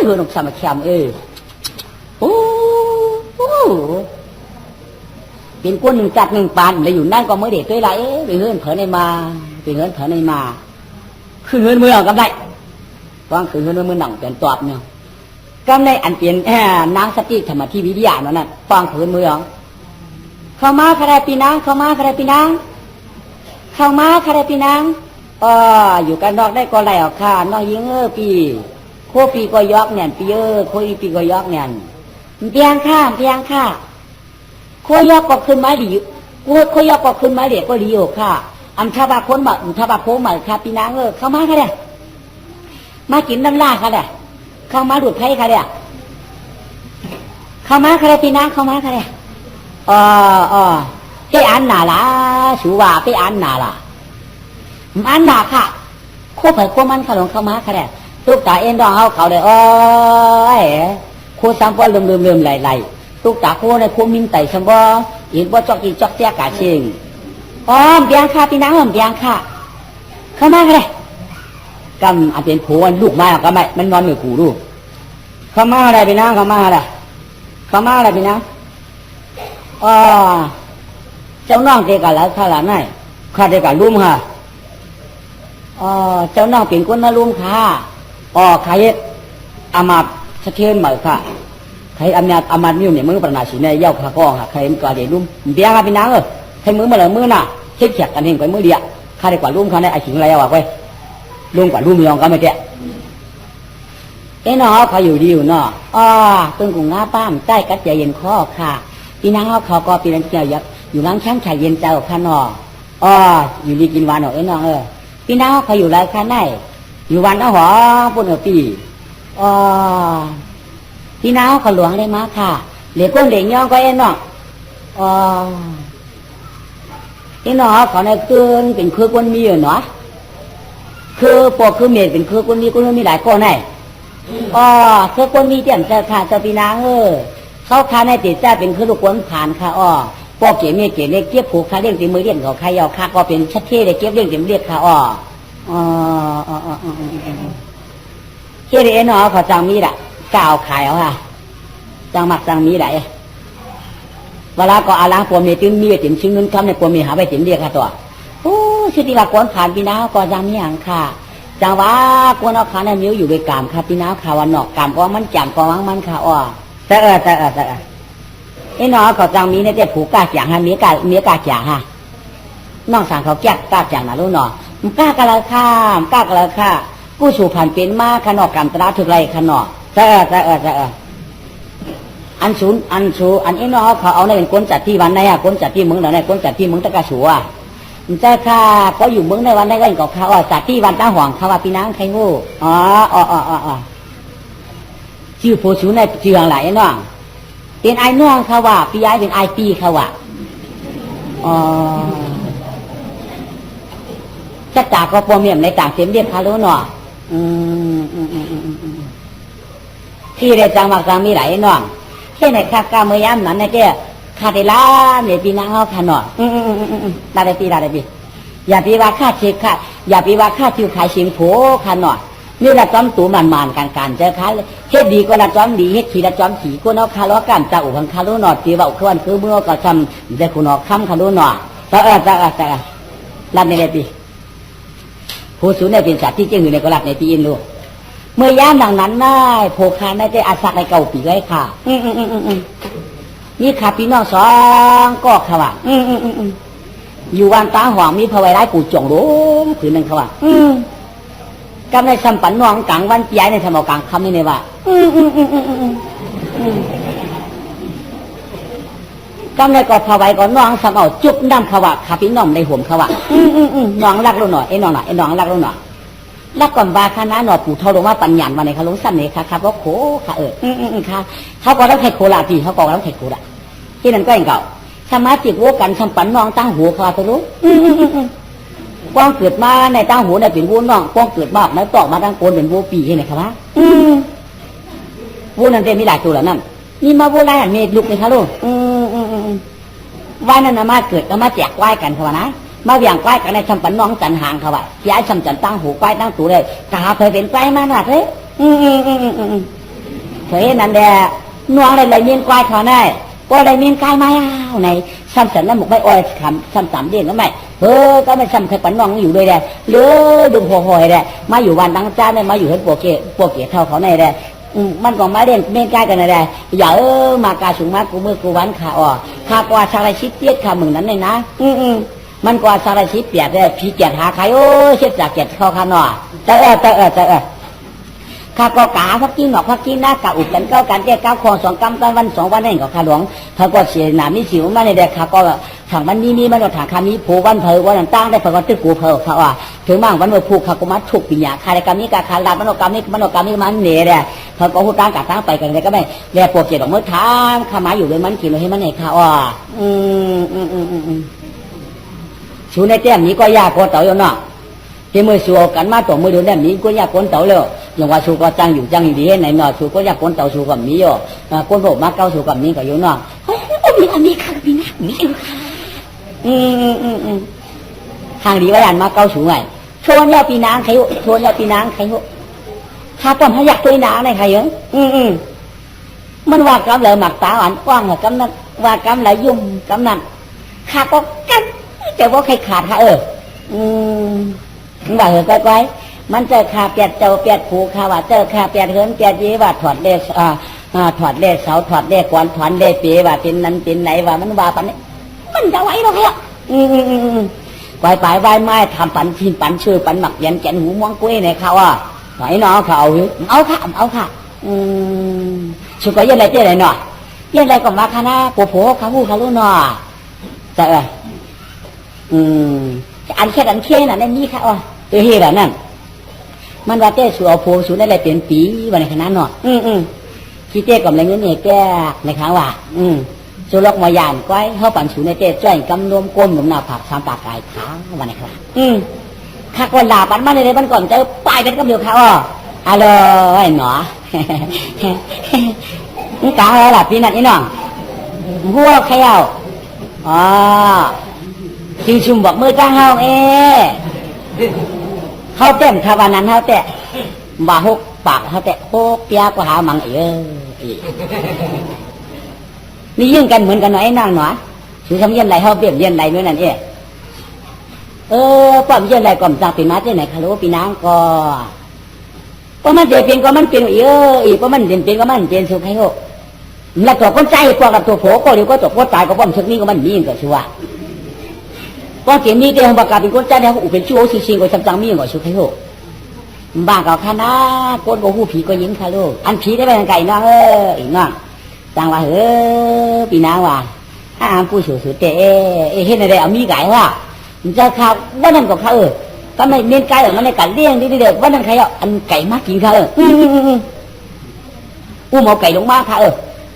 Lu nông sama kiamเป็นคนหนึ่งจัดหนึ่งปานเลยอยู่นั่นก็mới để tôi lạiไปเฮือนเถอในมาไปเฮือนเถอในมาคือเฮือนเมืองกำไรวางคือเฮือนเมืองหนังเป็นตอบเนี่ยกำไรอันเปลี่ยนนางสติธรรมที่วิทยานั่นน่ะฟังคือเมืองเข้ามาคาราปีนางเข้ามาคาราปีนางเข้ามาคาราปีนางอยู่กันนอกได้ก็ไหลออกค่ะนอกยิงปีโคปีก็ยอกเนี่ยปีโคอีปีก็ยอกเนี่ยเพียงค่ะโคยอกก็ขึ้นมาดีโคยอกก็ขึ้นมาเด็กก็ดีอยู่ค่ะอันทบาคนมาทบาโคมาค่ะปีนางเข้ามาค่ะเนี่ยมากินน้ำลาค่ะเนี่ยเข้ามาดูดไผ่ค่ะเนี่ยเข้ามาค่ะปีนางเข้ามาค่ะเนี่ยไปอันหนาละสูว่าไปอันหนาละอันหนาค่ะโคเผยโคมันขนมเข้ามาค่ะเนี่ยตุ๊กตาเอ็นดองเขาเลยโคซ้ำว่าลืมไหลตุ๊กตาโคในโคมินไต่ซ้ำว่าเห็นว่าจอกจีจอกเสียกาเชิงเบียงค่ะพี่น้องเบียงค่ะเข้ามาค่ะเลยกำอันเป็นผัวลูกมาก็ไม่มันนอนเหนือกูลูกเข้ามาอะไรพี่น้องเข้ามาอะไรพี่น้องเจ้าน้องเด็กอะไรข้าหลานไหนข้าเด็กกับลุ่มค่ะเจ้าน้องเป็นคนมาลุ่มค่ะใครอามาสะเทือนเหมือนค่ะใครอามานิ้วเนี่ยมือประนาสีเนี่ยเย้าขาก้องค่ะใครมันก็เด็กลุ่มเบี้ยค่ะพี่น้องใครมือมาเลยมือน่ะเช็ดแฉกกันเองไปมือเดียข้าเด็กกว่าลุ่มเขาเนี่ยไอ้ขิงอะไรวะเว้ยลุ่มกว่าลุ่มยองก็ไม่แก่เนาะเขาอยู่ดีอยู่เนาะตึงกุ้งงาป้ามใต้กัดใจเย็นข้อค่ะพี่น้องเขาก็ปีนังเกี่ยวอยู่ล้างช้างชายเย็นเจ้าค่ะเนาะอยู่ดีกินวันเนาะน้องพี่น้องเขาอยู่ไรค่ะไหนอยู่วันเอาหอปุ่นปีพี่น้องเขาหลวงได้มาค่ะเหลือก้นเหลือย่อก็เนาะพี่น้องเขาในเกินเป็นคือก้นมีอยู่เนาะคือปกคือเมียเป็นคือก้นมีหลายก้นไหนคือก้นมีเตี่ยมเจ้าค่ะเจ้าพี่น้องเขาคาในติดจ้าเป็นคือลูกก้นผ่านค่ะปอกเกี่ยเมียเกี่ยเล็กเกี่ยผูกคาเลี้ยงตีมือเลี้ยงเขาใครเอาคาก็เป็นชัดเท่เลยเกี่ยเลี้ยงตีมือเลี้ยงค่ะเกี่ยเอ็นเขาจังมีละก้าวขายเอาค่ะจังหมักจังมีไหนเวลาก็อาล้างปวมมีติ้งมีติ้งชิ้นนู้นคำในปวมมีหาไปติ้งเรียกค่ะตัวสิที่ละก้นผ่านพี่น้าก็จังมีอย่างค่ะจังว่าก้นเอาขาในมิ้วอยู่ในกามค่ะพี่น้าขาวันนอกกามก็มันจำก็วังมันค่ะแต่ไอ้น้องเขาจังมีเนี่ยแต่ผูกกาจ่างฮะเมียกาจ่างฮะน้องสั่งเขาแก้กาจ่างนะลูกน้องมันกล้ากะละค่ะกูสู่ผ่านเป็นมาขนอกกรรมตราถึกไรขนอกแต่อันศูนย์อันไอ้น้องเขาเอาในเป็นก้นจัดที่วันไหนก้นจัดที่มึงไหนก้นจัดที่มึงตะกะชัวแต่ค่ะก็อยู่มึงในวันไหนก็ยังกับเขาจัดที่วันตาห่วงเขาว่าพี่นางใครงูชื่อโพชูในชื่ออะไรน้องเป็นไอ้น้องเขาว่าพี่ย้ายเป็นไอ้ปีเขาว่าจัดจากก็ปวเมียมในต่างเสียมเรียกเขารู้เนาะที่ได้จังหวัดจังมีหลายน้องแค่ในคากาเมยันนั้นนะแกคาเดล่าเนี่ยปีนางเขาขนอลาได้ปีอย่าปีว่าค่าเช็คค่ะอย่าปีว่าค่าจิวขายเสียงโผขนอนี่ละจอมตูมันการเจอค้าเฮ็ดดีก็ละจอมดีเฮ็ดขี่ละจอมขี่ก็นอกคาล้อกันจากอุบังคาล้อนอตีว่าอุวันคือเมื่อก็จำจะคุณนอกคำคาล้อนอแต่รัดในปีผู้สูงได้เป็นสัตว์ที่เจ้าอยู่ในกรัดในปีอินลูกเมื่อย่ามดังนั้นได้โพคาได้อาศักในเก่าปีไว้ค่ะนี่ค่ะพี่น้องสองก็ขวาอยู่วันตาหวางมีพระไว้ได้ปู่จงรู้ผืนหนึ่งขวากำในสัมปันน้องกลางวันย้ายในสมองกลางคำนี่เนี่ยว่ากำในกอดพาไว้ก่อนน้องสมเอาจุบน้ำขวะขาพี่น้องในห่มขวะน้องรักลูกหน่อยไอ้น้องรักลูกหน่อยรักก่อนบาคณะหน่อปู่เท่าลงว่าปัญญาวันในเขาลงสั้นเนี่ยค่ะเพราะโขค่ะค่ะเขาก็ต้องไข่โคลาจีเขาก็ต้องไข่โคลาที่นั่นก็ยังเก่าสมาจิกวัวกันสัมปันน้องตั้งหัวเขาตัวรู้ป้องเกิดมาในตั้งหัวในเป็นวัวน้องป้องเกิดมาในตอกมาตั้งโกนเป็นวัวปีเห็นไหมครับว่าวัวนั่นเป็นมีหลายตัวแล้วนั่นนี่มาวัวไรอันเมฆลุกเลยครับลูกวันนั้นมาเกิดก็มาแจกไหว้กันเขาว่านะ มาเบี่ยงใกล้กันในชำปันน้องจันหางเขาว่าย้ายชำจันตั้งหูใกล้ตั้งตูเลยกาเคยเป็นใกล้มาหนักเลยเคยนั่นแหละน้องอะไรเมียนใกล้เขาได้ก็อะไรเมียนใกล้มาเอาไหนชำจันนั่นหมกไม่อ้อยคำชำสามเดือนแล้วไหมก็ไม่ชำเคยปันน้องอยู่ด้วยเลยเลือดุหัวหอยเลยมาอยู่วันตั้งจ้าเนี่ยมาอยู่เห็นโปเกะเท่าเขาในเลยมันก็มาเรียนเมียนใกล้กันเลยอย่ามากาสูงมากกูมือกูวันขาข้ากว่าชาลชิดเตี้ยขามึงนั้นเลยนะมันกว่าสารชิบเปียกเลยพี่เกียรหาใครโอ้เช็ดจากเกียรเข้าข้างนอกแต่ข้าก็กาพักกินหนอกพักกินหน้ากะอุบกันเก้ากันแก้เก้าคอสองกำกันวัน2 วันให้กับข้าหลวงเขาก็เสียหนามีสิวมาในเด็กข้าก็ถังมันมีมันก็ถังคามีผูวันเพอวันตั้งได้เพอก็ตึกกูเพอเขาว่าถึงบ้างวันเมื่อผูกเขาก็มาถูกปิญญาคารกรรมนี้กับคาราบมโนกรรมนี้มันเนี่ยแหละเขาก็หูตั้งกับตั้งไปกันเลยก็ไม่เรียกปวดเกียรดอกเมื่อท้ามข้ามาอยู่เลยมันกินเลยให้มันไหนข้าชูในแต้มนี้ก็ยากกว่าเต่าอยู่เนาะที่มือสู้กันมาตัวมือเดียวแต้มนี้ก็ยากกว่าเต่าเลยอย่างว่าสู้ก็จังอยู่จังดีไหนเนาะสู้ก็ยากกว่าเต่าสู้กับนี้อยู่คนบอกมาเก้าสู้กับนี้ก็อยู่เนาะมีอันนี้ค่ะพี่นะมีอยู่ค่ะทางดีว่าอย่างมาเก้าสู้ไงชวนแล้วปีนางใครชวนแล้วปีนางใครถ้าป้อมพยักตัวนางในใครเยอะมันว่ากำเลยหมักตาหวานกว้างกำนั้นว่ากำเลยยุ่มกำนั้นข้าก็กันแต่ว่าใครขาดค่ะมันว่าก้อยมันเจอขาเปียดเจ้าเปียดผูขาว่าเจอขาเปียดเหินเปียดยีว่าถอดเลสถอดเลสเสาถอดเลสกวนถอนเลสเปียว่าเป็นนั้นเป็นไหนว่ามันว่าปันนี้มันจะไหวหรอกเหรอก้อยปลายใบไม้ทำปันชินปันชื่อปันหมักยันแกนหูม่วงกุ้ยในเขาไหนเนาะเขาเอาค่ะชุดก็ยังไรเจ๊ไรเนาะยังไรก็มาคณะโผล่เขาพูดเขารู้เนาะจะอันแค่น่ะนั่นนี่ค่ะตัวเฮล่ะนั่นมันว่าเต้สูเอาโพสูได้อะไรเปลี่ยนปีวันในคณะเนาะขี้เต้กับอะไรเงี้ยเนี่ยแก้ในครั้งว่าสูล็อกมายานก้อยเขาปั่นสูในเต้จ้อยกำนวมก้มหนุนหน้าผัก3 ปากกายขาวันในครั้งข้าก่อนลาปั่นมาในมันก่อนจะป้ายกันก็เดียวค่ะอร่อยหนอนี่กาอะไรล่ะพี่นั่นนี่น้องหัวใครเอาชิงชุมบอกมือจ้างเฮาเขาเต้นคาวันนั้นเขาเตะบ่าหกปากเขาเตะโคเปียกว่าหามังนี่ยิ่งกันเหมือนกันหน่อยนั่งหนอถือทำเย็นไรเขาเปรียบเย็นไรด้วยนั่นป้อมเย็นไรก่อมจากปีมาเจ้าไหนคารุปีนางก็ป้อมันเปลี่ยนก็มันเปลี่ยนอีกป้อมันเปลี่ยนก็มันเปลี่ยนสุขให้โหแล้วตัวคนใจพวกกับตัวโผก็เดี๋ยวก็ตัวคนตายก็ป้อมชุดนี้ก็มันมีก็ชัวก็เกี่ยนี้เดียวประกาศเป็นคนใจแล้วอุเป็นชั่วชิงๆก็จำจังมีก็ชุดให้โหบ้าก็คณะคนก็หูผีก็ยิ้มค่ะลูกอันผีได้ไปทางไก่น้องอีกน้องจังว่าปีนางว่าผู้สูสุดเห็นอะไรเอามีไก่ว่าจะข่าวว่านั่นก็ข่าวก็ไม่เน้นไก่มันในการเลี้ยงนี่เด็กว่านั่นใครอันไก่มากกินค่ะอู้หมอไก่ลงมาค่ะ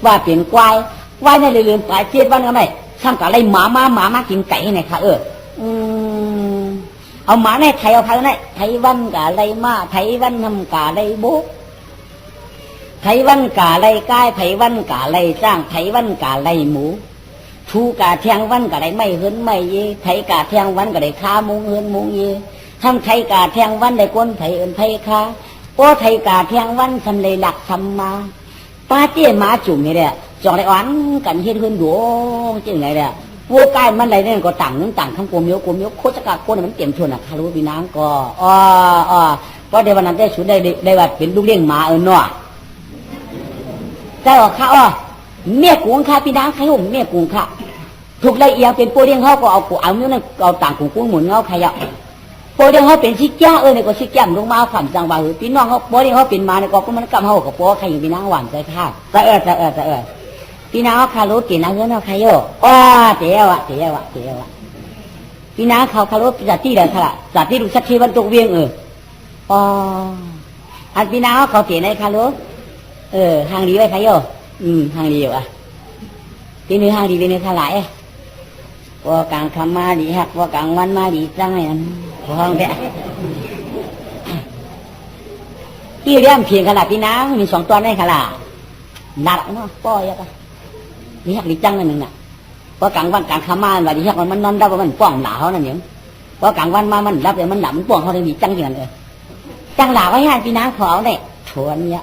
ว่าเปลี่ยนควายในเรือนปลายเจ็ดวันก็ไม่ทำกับอะไรหมากินไก่ให้ไหนค่ะเอาหมาในไทยเอาไทยในไทยวันกะไรมาไทยวันทำกะไรบุกไทยวันกะไรก้ายไทยวันกะไรจ้างไทยวันกะไรหมูทูกะเทียงวันกะไรไม่เฮินไม่เยไทยกะเทียงวันกะไรค้ามุงเฮินมุงเยทำไทยกะเทียงวันได้ก้นไทยไทยค้าโอ้ไทยกะเทียงวันทำเลยหลักทำมาป้าเตี้ยหมาจุ่มนี่แหละจองได้อ่อนกันเฮ็ดเฮินดวงจริงไงเนี่ยวัวใกล้มันอะไรเนี่ยก็ต่างนึงต่างทั้งกลมยกโคตรกะโคตรมันเตรียมชวนคารุปีนางก็ก็เดี๋ยววันนั้นได้ชุดได้ว่าเป็นลูกเลี้ยงหมาเนาะแต่ว่าข้าเมียกุ้งข้าปีนางใครเมียกุ้งข้าถูกละเอียดเป็นโปรเดียงเขาก็เอาเนื้อนั่นเอาต่างกุ้งหมุนเงาใครโปรเดียงเขาเป็นชิก้าเนี่ยก็ชิก้าลงมาขวัญจังว่าพี่น้องเขาโปรเดียงเขาเป็นมาเนี่ยก็มันกำเขากับโปรใครอยู่ปีนางหวานใจข้าจะพี่น้าคารุตีนางเงินเอาใครเจ๋วพี่น้าเขาคารุจัดที่เดินค่ะจัดที่ดูชัดที่วันตกเวียงอันพี่น้าเขาตีในคารุห่างดีไว้ใครห่างดีอยู่พี่นื้อห่างดีเป็นเนื้อขลายว่ากลางคำมาดีหักว่ากลางวันมาดีจังไงนั่นห้องแกที่เรื่องเพียงขนาดพี่น้ามี2 ตอนในขลาหนักเนาะป้อยอะนี่หักดีจังนั่นนึงน่ะ พอกลางวันกลางค่ำมาวันที่มันนอนรับว่ามันป้องหลาเขานั่นเองพอกลางวันมามันรับเลยมันหลับมันป้องเขาเลยมีจังอย่างนั้นจังหลาไว้ให้พี่นางขอเอาเนี่ยทวนเนี่ย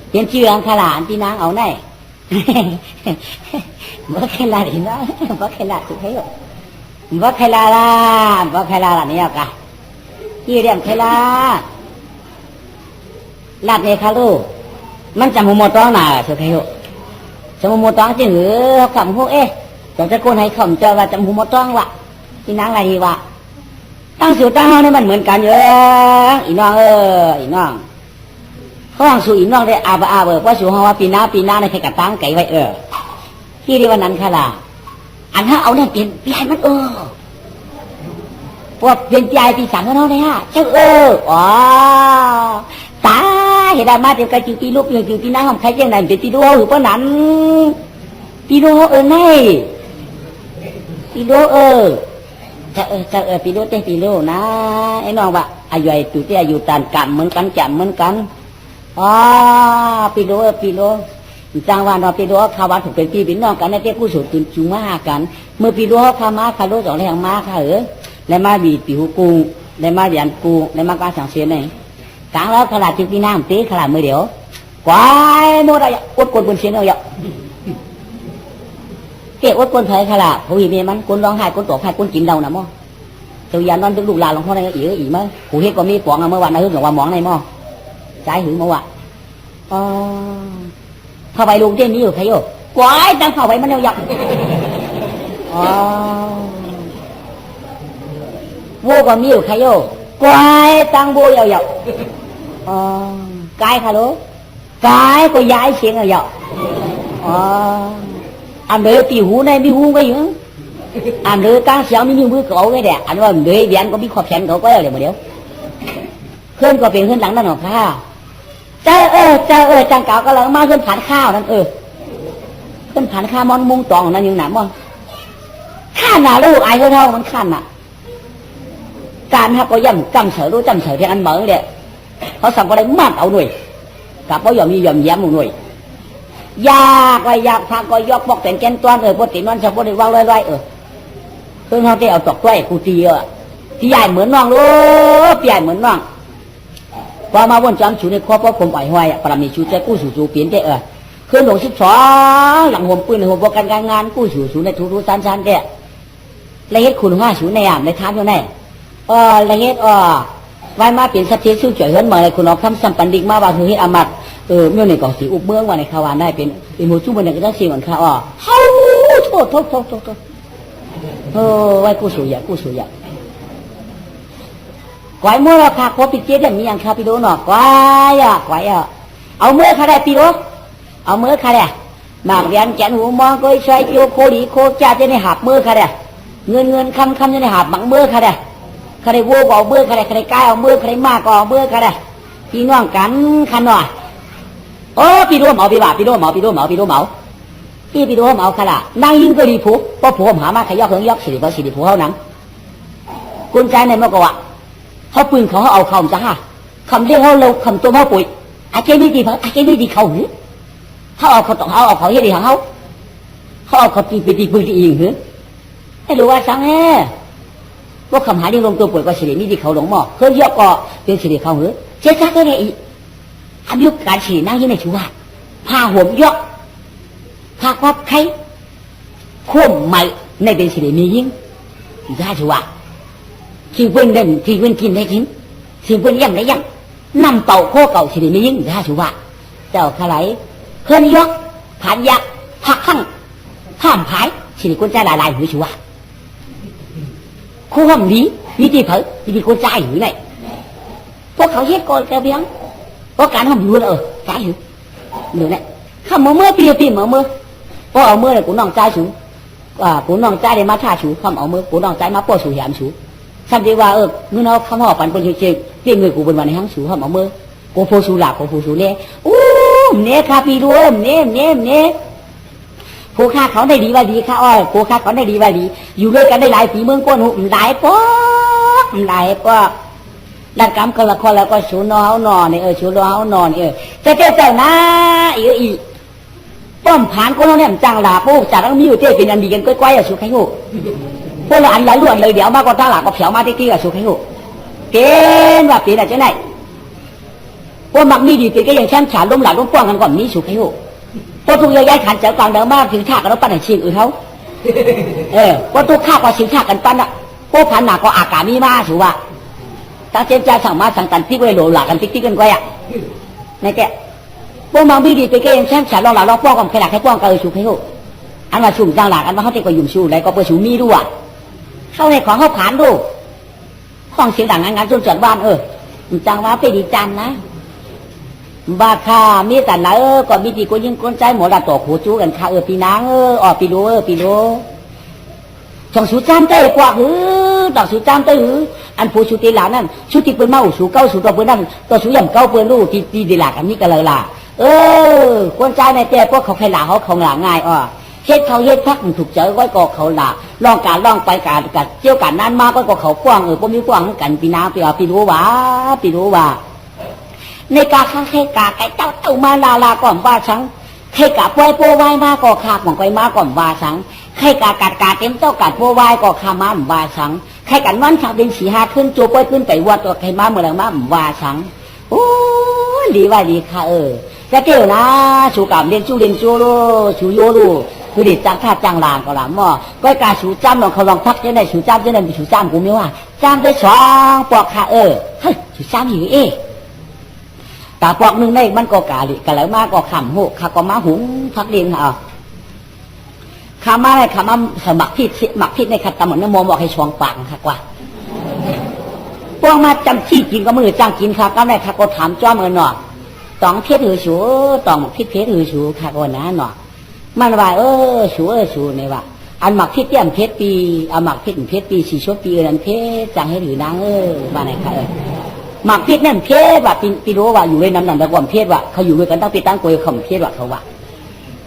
เปลี่ยนชื่ออังคารานพี่นางเอาเนี่ยบ่ใครลาดีนะบ่ใครลาสุดท้ายบ่ใครลาเนี่ยกะที่เรียกใครลาลาดเนี่ยค่ะลูกมันจำหัวหมดต้องหนาสุดท้ายจำหัวหมดต้องจริงหรือคำพวกจะโกนให้คำเจอว่าจำหัวหมดต้องวะพี่นางอะไรดีวะตั้งสูตรตั้งห้องนี่มันเหมือนกันเยอะอีน้องอีน้องเขาห้องสูอีน้องได้อาเบอร์ว่าสูห้องว่าปีหน้าในใครกระตั้งไก่ไว้ที่เรียกว่านั้นค่ะล่ะอันถ้าเอาเนี่ยเปลี่ยนมันพวกเปลี่ยนใจปีสั่งกันเอาเลยฮะเจ้าอ๋อตาเห็นได้มาเดี๋ยวกระจิ๋วตีลูกอย่างจิ๋วตีน้าของใครยังไงเป็นตีดูหรือเปล่านั้นตีดูนี่ตีดูจะตีดูเต้ตีดูนะไอ้น้องว่าอายุตุเตี้ยอายุตานกำเหมือนกันจับเหมือนกันอ๋อปีดูจังหวะเราปีดูข้าววันถูกเป็นพี่เป็นน้องกันในเต้กู้สูตรจุงมากันเมื่อปีดูข้ามาข้ารู้สองแรงมาค่ะแล้วมาบีปีหูกูแล้วมาเรียนกูแล้วมาการสั่งเสียไหนกลางแล้วขลาดจุดปีน้ำตีขลาดมือเดียวกวายโมดอะไรอดกดบนเสียงเอาอย่างเกี่ยวอดกดเผยขลาดผู้หญิงมันกดร้องไห้กดตกไห้กดกินเดาหนะมั่งตัวยานนอนดึกลูกหลานหลวงพ่อในอีมั้ยผู้เฮ็ดก็มีปองเมื่อวันนั้นหลวงว่ามองในมั่งใจหือเมื่อวะเข้าไปลุงเจ้านี้อยู่ใครอยู่กวายตั้งเข้าไปมันเอาอย่างวัวก็มีอยู่ใครอยู่กวายตั้งวัวเอาอย่างcái khá lố cái có giải chuyện rồi vậy anh đứa tì hú này đi hú cái gì anh đứa cá xéo như bữa cậu cái đẹp anh nói đứa vì anh có biết khoa sen cậu có rồi mà điếu hơn có tiền hơn lắng đâu ha cha ơi chẳng cậu có lần mà hơn phản khaoนั่นhơn phản khao món mung toànนั่นยังหนามอนข้าหนาลูกไอ้เท่ามันขันอ่ะการถ้าก็ย่ำจำเฉยรู้จำเฉยที่อันเหมือนเด็กเขาสั่งก็ได้มัดเอาหน่วยกับเขายอมแย้มหน่วยยากไปยากทางก็ยกบอกแต่งแกนตัวปกติมันจะพอได้วางเลยเพิ่งเขาได้เอาตอกกล้วยกูตีที่ใหญ่เหมือนน้องลูกใหญ่เหมือนน้องพอมาวนจำชูในครอบครัวผมอ่อยห้อยปรามีชูใจกู้สู่เปลี่ยนได้คืนหลวง12หลังห่มปืนห่มประกันการงานกู้สู่ในทุกๆชั้นเด้ละเอียดคุณง่ายชูในในทางอยู่ไหนละเอียดไว้มาเปลี่ยนสัตย์เชื่อจ่อยเฮิร์นมาเลยคุณเอาคำสัมปันดิกมาว่าคือให้อามัดเมื่อในก่อสีอุบเมืองว่าในขาวานได้เป็นหมู่จุ่มบนในกระด้างเสียงเหมือนข้าเฮ้าโทษไว้กู้สู่อย่าไว้เมื่อเราพาโคปิเจเดมีอย่างคาปิโดหนอกไว้เอาเมื่อข้าได้ปิโดเอาเมื่อข้าได้หมากเรียนแกนหูมองก็ใช้โคดีโคจ่าจะในหับเมื่อข้าได้เงินคำจะในหับบังเมื่อข้าได้ข้าได้วัวก็เอาเมื่อข้าได้กายเอาเมื่อข้าได้มากก็เอาเมื่อข้าได้พี่น้องกันขันหน่อยโอ้พี่ดูเหมาพี่บ่าพี่ดูเหมาพี่ดูเหมาขนาดนั่งยิงก็ดีผู้เพราะผัวหามาขยอกเหิงยอกสิริผัวเขาหนังกุญแจในเมื่อก่อนเขาปืนเขาเอาเข่าจ้าคำเรียกเขาเราคำตัวเขาปุ๋ยอาเจไม่ดีเพราะอาเจไม่ดีเขาหรือเขาเอาเขาต้องเอาเขาเฮ็ดดีของเขาเอาเขาตีไปตีปืนตีอีกหรือให้รู้ว่าสังแห่ว่าคำหาเรื่องลงตัวปุ๋ยก็สิรินี่ดีเขาหลงหม้อเคยยอกก็เป็นสิริเขาหรือเจ๊ซักก็ไงอีอันยุคการสิรินั่งยังในชัวผ้าห่มยอกผ้าครอบใครข่มใหม่ในเป็นสิริมียิ่งย่าชัวที่เว้นเด่นที่เว้นกินได้กินที่เว้นยังได้ยังนำเต่าโคเก่าสิริมียิ่งย่าชัวเจ้าขลายเคลื่อนยอกผ่านยักผักขั้งข้ามผายสิริกุญแจลายหรือชัวคู่ห้องนี้วิธีเผยวิธีกุญแจหรือไงพวกเขาเฮ็ดก่อนแกเบี้ยงเพราะการทำอยู่เลยใจหรือหรือไงข้าเมื่อปีเมื่อเพราะเอาเมื่อเลยกูน้องใจสูกูน้องใจได้มาท่าสูข้าเอาเมื่อกูน้องใจมาป้อสูยามสูสันติว่าเมื่อเราข้าห่อปันเป็นเฉยๆเพียงเงินกูเป็นวันในห้างสูข้าเอาเมื่อกูโฟสูหลับกูโฟสูเล่เนี่ยคาปีรู้เนี่ยผู้ค้าเขาได้ดีว่าดีข้าผู้ค้าเขาได้ดีว่าดีอยู่ด้วยกันได้หลายปีเมืองก้นหุบหลายก็ดันกำคนละคนแล้วก็ชูนอเอานอนเนี่ยชูนอเอานอนเนี่ยเจ้านะอี ป้อมผ่านคนเราเนี่ยจังหลาปุ๊บจากนั้นมีอยู่เที่ยวเป็นอันดีกันก้อยๆอะสุขให้หูพวกเราอันไหลล้วนเลยเดี๋ยวมากกว่าตั้งหลักก็เผียวมาที่อะสุขให้หูเกณฑ์ว่าปีน่ะจะไหนพวกมักมีดีปีก็ยังแช่มฉานล้มหลังล้มป้องกันก่อนนี้สุขให้หูพวกทุกย้ายขันเจ้ากลางเดิมมากถึงชาติกันแล้วปั้นให้ชิงอื่นเขาพวกทุกข้าก็ชิงชาติกันปั้นอะพวกพันหนักก็อากาศมีมาสุว่าตั้งเจนใจสั่งมาสั่งกันที่ไว้โหลหลักกันติ๊กกันก้อยอะในแกพวกมังบีดีไปก็ยังแช่มฉานลองหลักลองป้องกันใครหลักใครป้องกันสุขให้หูอันว่าสุ่มจังหลักอันว่าเขาเทก็ยุ่มชูอะไรก็เปิดสูมีด้วยเข้าในของเขาผ่านดูห้องเสียงดังงานจนจอดบ้านจังว่าไปดีจันนะบาค่ามีแต่ไหนก็มีที่กูยิ่งก้นใจหมดละต่อขูจูกันค่ะปีนางปีดูปีดูช่องสูจามเตยกว่าดอกสูจามเตยอันผู้ชูตีหลานนั่นชูตีเปิ้นเมาสูเก้าสูตัวเปิ้นนั่นตัวสูย่ำเก้าเปิ้นลูกตีดีหลักอันนี้กันเลยล่ะก้นใจในแต่พวกเขาใครหล่าเขาของหล่าง่ายเฮ็ดเขาเฮ็ดพักถูกเจอไว้ก็เขาหล่าลองการลองไปการกัดเจียวกันนั้นมากก็เขากว้างก็มีกว้างกันปีนาปีรู้ว่าในกาข้างเทกาไก่เจ้าเต่ามาลาก่อนว่าชังเทกาป่วยโปวายมาก็ขาของไก่มาก่อนว่าชังไข่กากัดกาเต็มเจ้ากัดโปวายก็ขามาว่าชังไข่กันวันชังเป็นสีหาขึ้นโจป่วยขึ้นไปวัดตัวไข่มาเมื่อไหร่มาว่าชังโอ้ดีว่าดีค่ะจะเกี่ยวนะชูกับเรียนชูชูโยลูคือเด็กจังท่าจังลางก็ละหม้อก็กาชูจ้ำลองเขาลองพักจะได้ชูจ้ำจะได้ชูจ้ำกูไม่ว่าจ้ำได้สองปอกค่ะเฮ้ยชูจ้ำอยู่กาปอกหนึ่งได้มันก็กาลิกาแล้วมาก็ขำหูข้าก็มาหุงพักเรียนข้ามาอะไรข้ามาสมัครพิษในขัดตำหนโมบอกให้ช่วงปากค่ะกว่าพวกมาจำชี้กินก็มือจ้างกินค่ะก็ได้ข้าก็ถามจ้อมือหน่อต้องเพชรหือชูต้องพิษเพชรหือชูค่ะก็นะหน่อมันว่าชูเนี่ยว่าอันหมักพิษเตี้ยมเพชรปีเอาหมักพิษเพชรปีสีชั่วปีนั้นเพชรจังให้หรือนางว่าไหนค่ะหมักเพชรนั่นเพชรว่าปีรู้ว่าอยู่ในน้ำหนักตะกวมเพชรว่าเขาอยู่ด้วยกันตั้งปีตั้งกวยขมเพชรว่าเขาว่า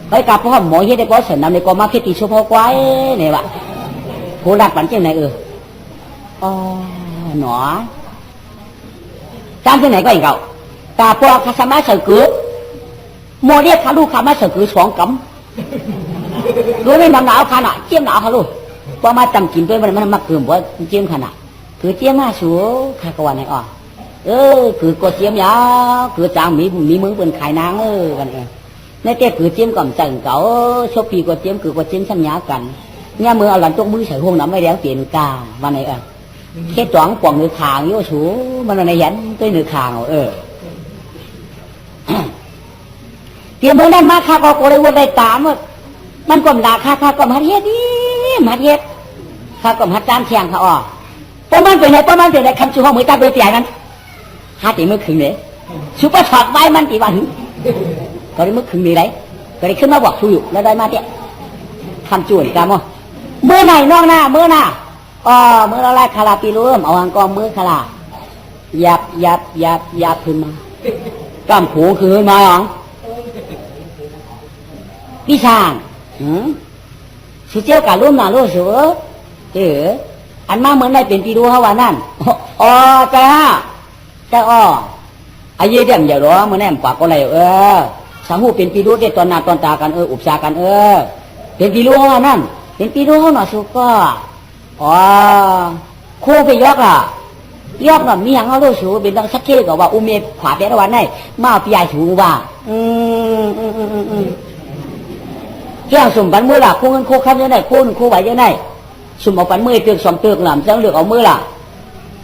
ไปกับพ่อหมอเฮ็ดได้ก็เสร็จนำในกอมาเพชรตีชั่วพ่อกวยเนี่ยว่าโหรัดปันเจ้าไหนหนอจำที่ไหนก็อีกเก่าตาพอข้าสามารถเสกโมเรียกข้าลูกข้ามาเสกสองกำรู้ไหมน้ำหนาวขนาดเจียมหนาวข้าลูกพอมาจำกินด้วยมันมาเกินว่าเจียมขนาดคือเจียมมาสูข้าก็ว่าไหนคือกดเจียมยาวคือจางมีมึงเป็นขายนางกันในเต้คือเจียมก่อนจังเก่าชอบปีกดเจียมคือกดเจียมสัญญากันเนี่ยมือเอาหลังตกมือใส่ห่วงน้ำไม่แดงเปลี่ยนกาวันไหนแค่จ้องป่องเนื้อขางโยสูมันในยันตัวเนื้อขางเตรียมเพื่อนนั่นมาข้าก็เลยว่าได้ตามว่ามันก่อนด่าข้าก็มาเฮ็ดดิมาเฮ็ดข้าก็มาจานเทียงเขาป้ามันเป็นไงคำชูห้องมือตาเบื่อเสียกันหาตีมือขึงเลยชูประถอดใบมันตีวันก็ได้มือขึงดีไรก็ได้ขึ้นมาบอกชูอยู่แล้วได้มาเตี้ยคำจวนกันมั้งเมื่อไหนนอกหน้าเมื่อเราไล่คาราปีรุ่มเอาอังกอมมือคารายับขึ้นมากำผูคือมาหรอพี่ช่างชูเจ้าการร่วมหนาร่วมเสืออันมาเหมือนได้เป็นปีรู้เขาว่านั่นจ้าไอ้เยี่ยมอย่ารอเมื่อแน่ปากก็เลยสังหูเป็นปีรู้ได้ตอนหน้าตอนตากันอุปสากันเป็นปีรู้เขาว่านั่นเป็นปีรู้เขาหน่อสุก็โค้ไปยอกน่ะมีอย่างเขารู้สูเป็นต้องสักเท่กับว่าอุเมฆขวาเปี้ยวันไหนมาปีใหญ่สูว่าเที่ยงสุ่มปันมือล่ะคู่เงินคู่คำยังไงคู่ไหวยังไงสุ่มเอาปันมือเตือกสองเตือกหล่ำจังเลือกเอามือล่ะ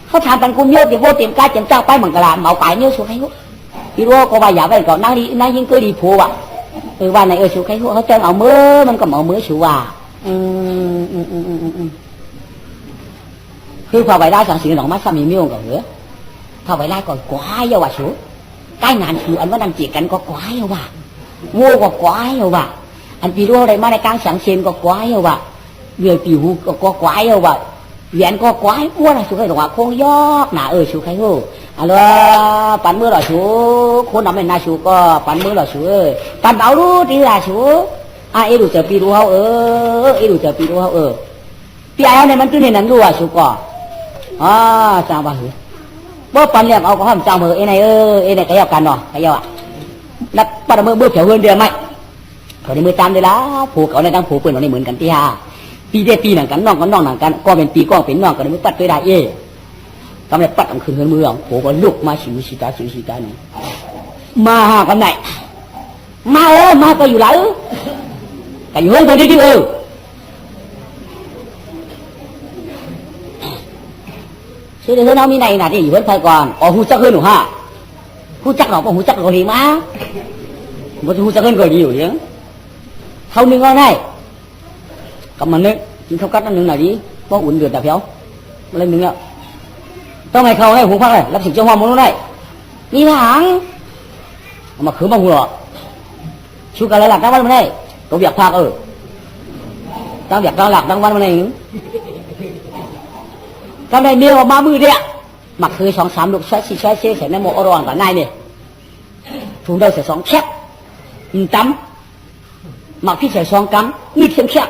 เขาถามปันกุ้มเยอะที่โบเต็มกายเต็มเจ้าไปเหมือนกะลาเหมาไปเนื้อสุขให้เขาพี่รู้ก็ว่าอย่าไปก่อนนั่งยิ่งก็ดีผัวว่าไหนสุขให้เขาเจอเอามือมันก็เอามือสูว่าคือพอไปได้สังสีหนองมัดสามีมิ้วกับเหรอพอไปได้ก่อนกวายเอาว่าสูใกล้งานคืออันว่าดังเจียกันก็กวายเอาว่างูก็กวายเอาว่าอันปีรู้อะไรมาในกลางสังเชนก็กวายเอาว่าเรือปีหูก็กวายเอาว่าเหรียญก็กวายอ้วนสุขให้หลงว่าคงยอกหนาสุขให้หูปันมือหล่อสูคนนำเป็นนาสูก็ปันมือหล่อสูปันเบารู้ดีละสูดูเจอปีรู้เขาดูเจอปีรู้เขาปีไอ้เนี่ยมันตื้นในนั้นรู้ว่าสูก็จางบ้าหือบ่ปันเรียกเอาก็ห้ามจางมือไอ้ไหนก็ยาวกันเนาะก็ยาวนับปันมือเบื่อเขียวเงินเดือนไหม เขาในมือตามได้ละผูกเขาในตั้งผูกเปื่อนในเหมือนกันที่ห้าปีได้ปีหนังกันน้องกันน้องหนังกันก็เป็นปีก้องเป็นน้องกันในมือปัดตัวได้เอ๊กำลังปัดอังคืนเงินมือของผูกก็ลุกมาชิวชิตานี่มาหากันไหนมามาก็อยู่แล้วแต่อยู่ห้องตัวนี้ดิชื่อเธอน้องมีไหนน่ะที่อยู่ห้องไทยก่อนอ๋อหูจักเฮือนหนูฮะหูจักหรอก็หูจักก็ดีมามันหูจักเฮือนก็ดีอยู่เลี้ยงเขาหนึ่งก็ได้กับมันนึกกินข้าวกัดนั่นหนึ่งไหนดีเพราะอุ่นเดือดแต่เพียวมาเล่นหนึ่งแล้วต้องไงเขาให้หูพักเลยรับสิ่งเจ้าหัวมันได้นี่หางมาขืนมาหัวชูกันเลยหลักตั้งวันมาได้ตัวอยากพักตั้งอยากตั้งหลักตั้งวันมาได้ตั้งได้เมียออกมามือเดียมักคือ2-3ลูกใช้ใส่ในหม้อร้อนกับนายเนี่ยถูกได้ใส่2แคบตั้มมักพี่ใส่2กั๊มมีเข็มแคบ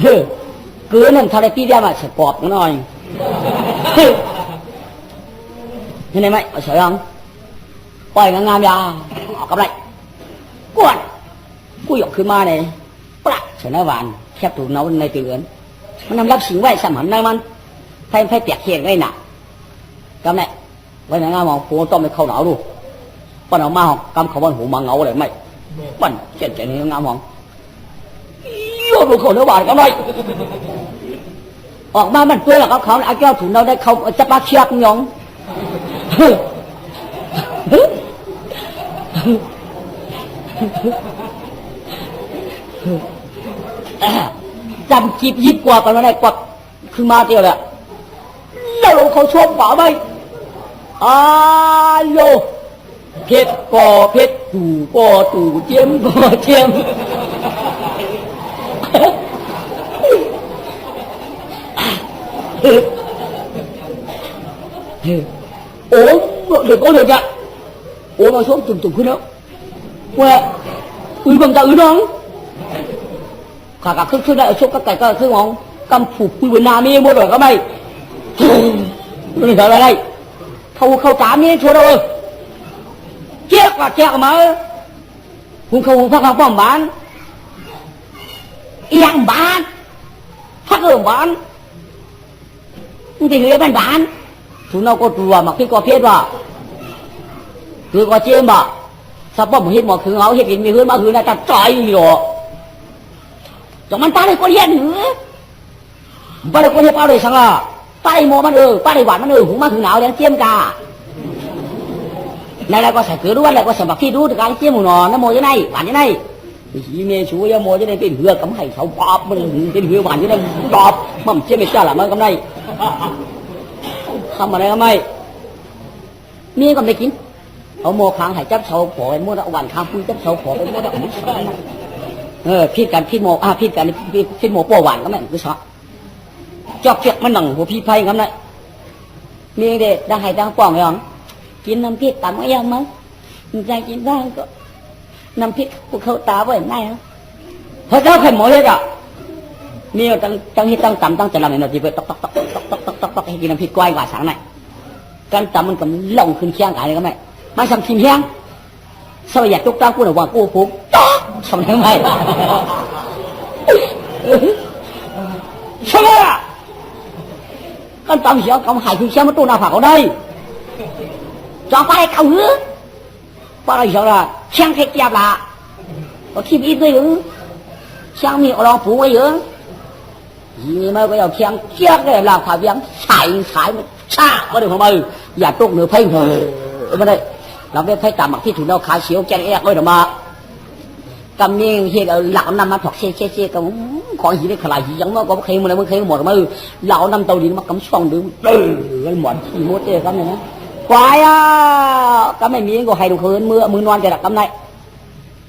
เฮ้เกลือนั่นทะเลปีเดียวมาใส่ปอบหน่อยเฮ้เห็นไหมเอาใส่ยังปล่อยงามยาออกกับไรกวนกูหยกขึ้นมาเนี่ยปลักใส่น้ำหวานแคบถูกเนาในตื่นมันนำรับสิ่งไว้สมหันในมันไฟเปียกเขียนไว้หนักกำไรไว้ในงามองปูต้มไปเข้าหนาวดูปั้นออกมาหอกกำเขาบนหูมังเงาอะไรไม่ปั้นเจ็ดในงามองโยนลูกเขาเนื้อหวานกำไรออกมามันเปื้อนแล้วเขาเอาแก้วถุงเราได้เขาจะปาเชียกยองจำจีบยิบกว่ากันมาได้กว่าคือมาเดียวแหละแล้วเขาชมป่าไหมโยเพชรก่อเพชรตู่ก่อตู่เจียมก่อเจียมโอ้เดี๋ยวcó được ạ ủa mà xuống tùngขึ้นแล้วว่าbằng ta đó cảขึ้นได้xuống các cáiขึ้นมองกำผูกคุยบนนามีหมดเลยก็ไม่นี่อะไรđâyเขาจ๋ามีชัวร์เลยเจ๊กว่าเจ๊กมาคุณเขาพักป้อมบ้านยังบ้านพักบ้านมึงจะเหลือบ้านchúng nó có trùa mà khi có phết vào cứ có chém vào sao bom hết một thứ áo hết cái hướng mà hướng này ta trói rồi chẳngมันta đây có hiện nữa ba đây có hiện bao đây sang à ba đây mòมันba đây quảnมันหูมาถึงหนาวแล้วเจียมกาnày là có sải cứ đuôi lại có sải bạc khi đuôi được cái จียมnó mò như này bản như này chỉ mẹ chú ya mò như này cái hứa cấm hay sáu bọp mình cái hứa bản như này bọp mầm จียมไม่cho làมันcấm nàyทำอะไรก็ไม่มีก็ไม่กินเอาโมค้างให้จับเสาขอไปมั่วตะวันค้างปุ้ยจับเสาขอไปมั่วตะวันพี่กันพี่โมพี่กันพี่โมปัวหวานก็ไม่คือชอบจอกเจียกมันหนังหัวพี่ไพ่ครับเนี่ยมีเด็กดังให้ดังป่องเลยหรอกินน้ำพริกตำไม่ยำมั้งใจกินได้ก็น้ำพริกพวกเขาตาไว้ไหนฮะเพราะเจ้าไข่หมูเลยอ่ะมีตั้งที่ตั้งตำตั้งจะทำอะไรหน่อยจีบตอกให้กินน้ำพริกก้อยกว่าสังไหนการตำมันก็ลงขึ้นเชียงกันเลยก็ไม่มาทำทีมเชียงสมัยอยากตุกตากูหรือว่ากูปุ๊บทำยังไงใช่ไหมการตำเสียงกำหายคือเชียงมันตู้หน้าผากเขาได้จอกไปเขาหื้อว่าอะไรเสียละเชียงเทคเกียบละก็ทีมอีกเลยหื้อเชียงมีรองผูไว้เยอะยี่ไม่ก็要เชียงเจี๊ยกเลยเราขวาเบี้ยงใส่มันชาก็ได้ของมืออย่าตุกเนื้อไผ่เหรอไม่ได้เราไม่ไผ่ตามที่ถูกเราขาเสียวแกงแอกเลยเดี๋ยวมากำเนียงเฮียเหล่านำมาถกเชี่ยกันของหีได้ขลายหียังมันก็เคยมันอะไรมันเคยหมดมือเหล่านำเตาดินมากำช่องดึงเลยหมดที่มดเจ้กันเนี่ยนะควายก็ไม่มีก็ให้ดูคืนมือนอนจะดักกำไร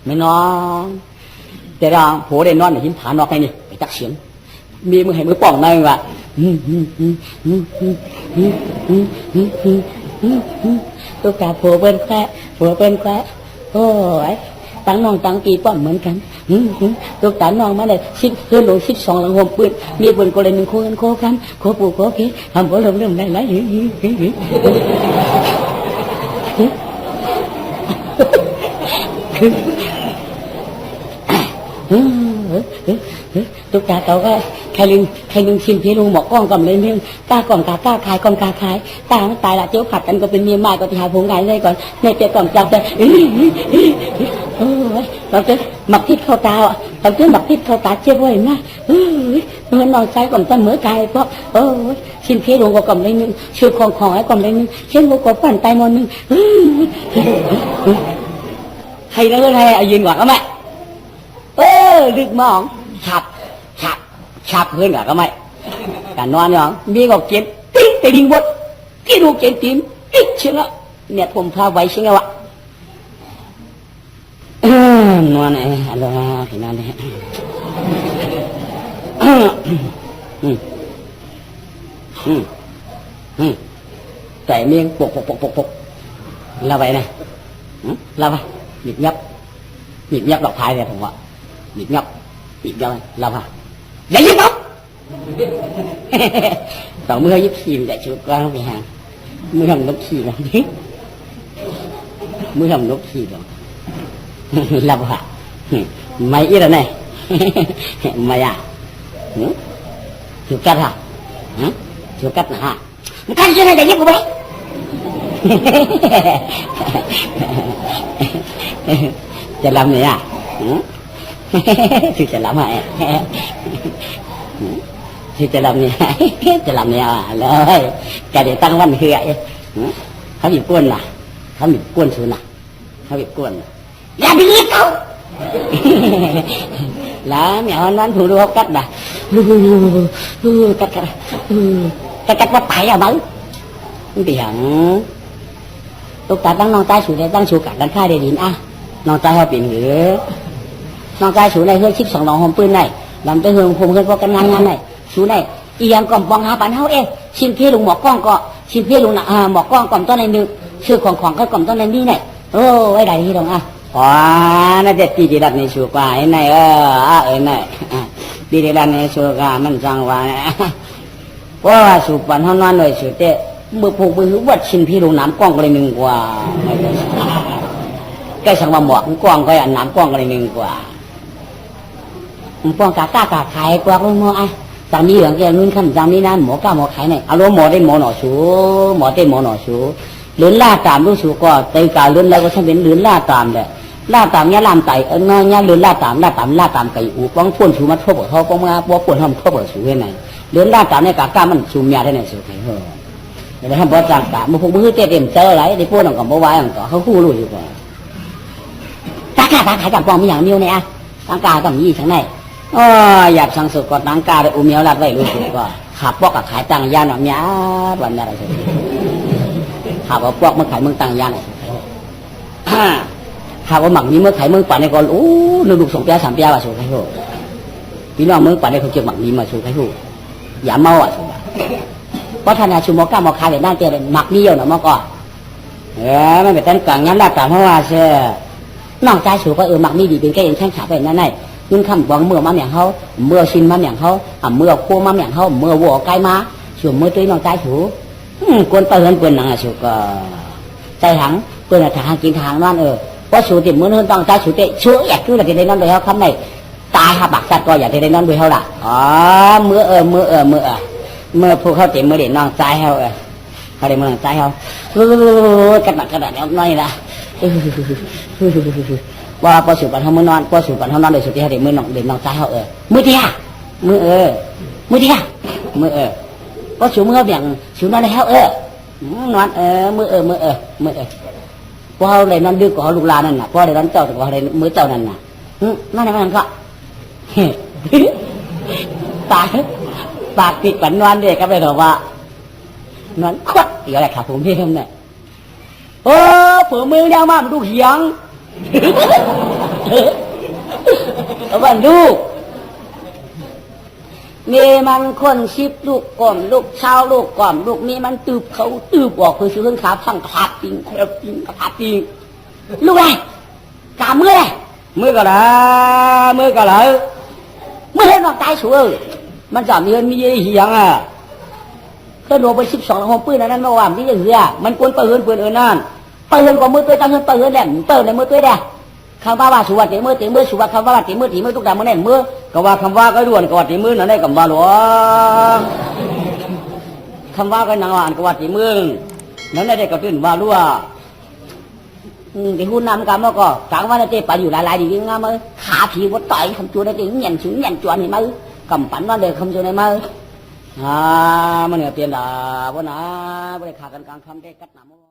ไม่นอนแต่เราโผล่ได้นอนในหินฐานนอกไงนี่ไปตักเสียงมีมือให้มือป่องในว่ะตัวกาผัวเป็นแค่โอ้ยตั้งน้องตั้งปีป้อมเหมือนกันตัวตาน้องมาเลย10 คืนหลง12หลังหัวปืนมีปืนก็เลย1 คู่กันโคกันโคปูโคเกทำบ่ลงเรื่องได้ไหม ตุ๊กตาเขาก็ใครลืมชิมพี่ลุงหมอกล้องก่อนเลยเรื่องตาก่อนกาขายก่อนกาขายตาไม่ตายละเจ้าขัดกันก็เป็นเมียใหม่ก็ที่หาผงไงได้ก่อนในเจ้าก่อนจับแต่เราจะหมักทิพย์เข้าตาเราจะหมักทิพย์เข้าตาเจ็บไว้นะมันนอนใจก่อนตั้งเหมือกายเพราะชิมพี่ลุงก็ก่อนเลยนึงชื่อของไอ้ก่อนเลยนึงเช่นลูกก็ปั่นตายมอนนึงให้แล้วก็ให้ยืนกว่าก็แม่ดึกมองฉับเพื่อนก็ไม่การนอนอย่างมีก็เก็บติ๊กแต่ดิ้งบดที่ดูเก็บติ้มติ๊กเชื่อเนี่ยผมพาไว้เชื่อวะนอนไอ้อะไรที่นั่นเนี่ยแต่เมียงปกเราไปไหนเราไปหยิบยับดอกพายเนี่ยผมว่าหยิบยับเราไปอย่ายิบยับต่อเมื่อยิบขี่แต่ชุดกลางไปหาเมื่อทำนกขี่แบบนี้เมื่อทำนกขี่แบบเราไปไม่อีอะไรเนี่ยไม่อะชุดกัดฮะชุดกัดนะฮะมันกันยังไงอย่ายิบกูไปจะlàm gì à thìจะlàm hại thìจะlàm gìจะlàm gì àเลยแกเดี๋ยวตั้งวันคือไอ้เขาบีบก้นน่ะเขาบีบก้นชูน่ะเขาบีบก้นอย่าบีบเขาแล้วเนี่ยนั้นถูกดูเขากัดน่ะกัดว่าตายอ่ะมั้งเดี๋ยวตุ๊กตาตั้งน้องตาฉูได้ตั้งฉูกัดกันฆ่าได้ดินอ่ะน้องตาเขาเป็นหรือน้องตาฉูในเฮือกชิบ2 ดอกหอมปืนไหนลำไปเฮืองผมเฮือกว่ากันงานไหนฉูไหนอียังก่อมปองหาปันเฮาชิมเพี้ยลุงหมอกล้องก็ชิมเพี้ยลุงน่ะหมอกล้องก่อมต้นในนึกชื่อของก็ก่อมต้นในนี่ไหนโอ้ไอ้ใดที่ตรงอ่ะอ๋อน่าจะตีดีดัดในฉูกว่าไอ้ไหนไหนตีดีดัดในฉูกว่ามันจังว่าว่าฉูปันเฮานอนเลยฉูเตะมือผูกมือวัดชินพี่ลุงน้ำกล้องก็เลย1 กว่าใกล้สังว่าหมอกกล้องก็อันน้ำกล้องก็เลย1 กว่าป้องกาขายกว่าลุงมอไอ้จังนี้เหลืองแกเงินขั้นจังนี้นะหมอกล้าหมอขายไหนเอาล้มหมอได้หมอหน่อชูหมอได้หมอหน่อชูเลื่อนล่าตามลูกชูก็เตยกาเลื่อนอะไรก็ใช้เป็นเลื่อนล่าตามเลยล่าตามเนี้ยลามไตเงี้ยเลื่อนล่าตามไก่อูป้องพ่นชูมัดทั่วเขาป้องมาป้องพ่นทำทั่วชูให้ไหนเลื่อนล่าตามเนี่ยกามันชูเมียได้ไหนชูใครเหรอเดี๋ยวทำบอจังกะมือพวกมือเต็มเจออะไรได้พูดหนังกับบ่าวอย่างก็เขาคู่รู้อยู่ก่อนตาขายกับปองมีอย่างเดียวเนี่ยตั้งกากับยี่ทั้งในอยากสั่งสุดก็ตั้งกาได้อุ้มเมียวรัดไว้รู้สึกว่าขับปอกกับขายตังยานหน่อยเมียวันนี้อะไรสุดขับว่าปอกเมื่อขายเมืองตังยานขับว่าหมักนี้เมื่อขายเมืองป่านในก่อนโอ้ลูก2 ปี 3 ปีว่าสุดใครโหพี่น้องเมืองป่านในเขาเก็บหมักนี้มาสุดใครโหอย่าเมาสุดเพราะท่านอาชูมก้ามอคาเลยด้านเจริญหมักนี้เยอะหน่อยมอก่อนไม่เป็นต้นกลางยันดับกลางเพราะว่าเชื่อนอกใจชูก็หมักนี้ดีเป็นแค่ยังแข้งขาเป็นนั่นไงยิ่งคำบอกเมื่อมาอย่างเขาเมื่อชินมาอย่างเขาเมื่อโค้มาอย่างเขาเมื่อวัวไก่มาชูเมื่อตัวนอกใจชูกวนเปิลเปิลหนังชูก็ใจหังเปิลทางกินทางนั่นเพราะชูติดเมื่อนั้นต้องใจชูเตะชูอยากคืออยากจะได้นั่นโดยเขาคำไหนตายหาปากสัตว์ก็อยากจะได้นั่นโดยเขาละเมื่อพวกเขาเต็มเมื่อเด็กน้องใจเขาเขาได้เมื่อน้องใจเขากระดาษน้อยนะว่าพอสูบปันเขาเมื่อนอนพอสูบปันเขานอนเลยสุดที่เขาเด็กเมื่อน้องเด็กน้องใจเขามือเทียมือพอสูบเมื่อเบี่ยงสูบนอนเลยเขานอนมือพอเขาเลยนอนดึกกว่าเขาลูกลานั่นน่ะพอเลยนอนเจ้าแต่พอเลยมือเจ้านั่นน่ะนั่นไหนมันก็ตายปากติดปันนอนเด็กก็ไปบอกว่านอนควัดอีกอะไรขาผมพี่ทำเนี่ยผัวมือเดียวมามันดูเหียงเอาบ้านดูมีมันคนชิบลูกก่อมลูกเช้าลูกก่อมลูกนี้มันตืบเขาตืบบอกคือซื้อเครื่องขาพังกระพาปิงลูกไงกามือเลยมือก็เลยมือเห็นนอกใจชัวมันจะมีเงินมีเหียงก็โดนไป12 หัวปืนนั้นเมื่อวานที่จะเหือมันกวนเปิดนั่นเปิดก็มือตัวตั้งเปิดแหลมเปิดในมือตัวเด้ข คำว่าสุวัสดิ์ตีมือสุวัสดิ์คำว่าตีมือทุกอย่างมันแน่นมือก็ว่าคำว่าก็ด่วนก็ว่าตีมือนั่นได้กับว่าหลวงคำว่าก็นางอ่านก็ว่าตีมือนั่นได้กับตื่นว่ารั่วcái hôn nam cả mà có sáng vào đây phảiอยู่lại lại đi nghe mới khá thì có tội không chua đây tiếng nhận xuống nhận chuẩn thì mới cầm bắn vào đây không chua này mới mà nửa tiền là bữa nào bữa nay khá cần càng không cái cắt nào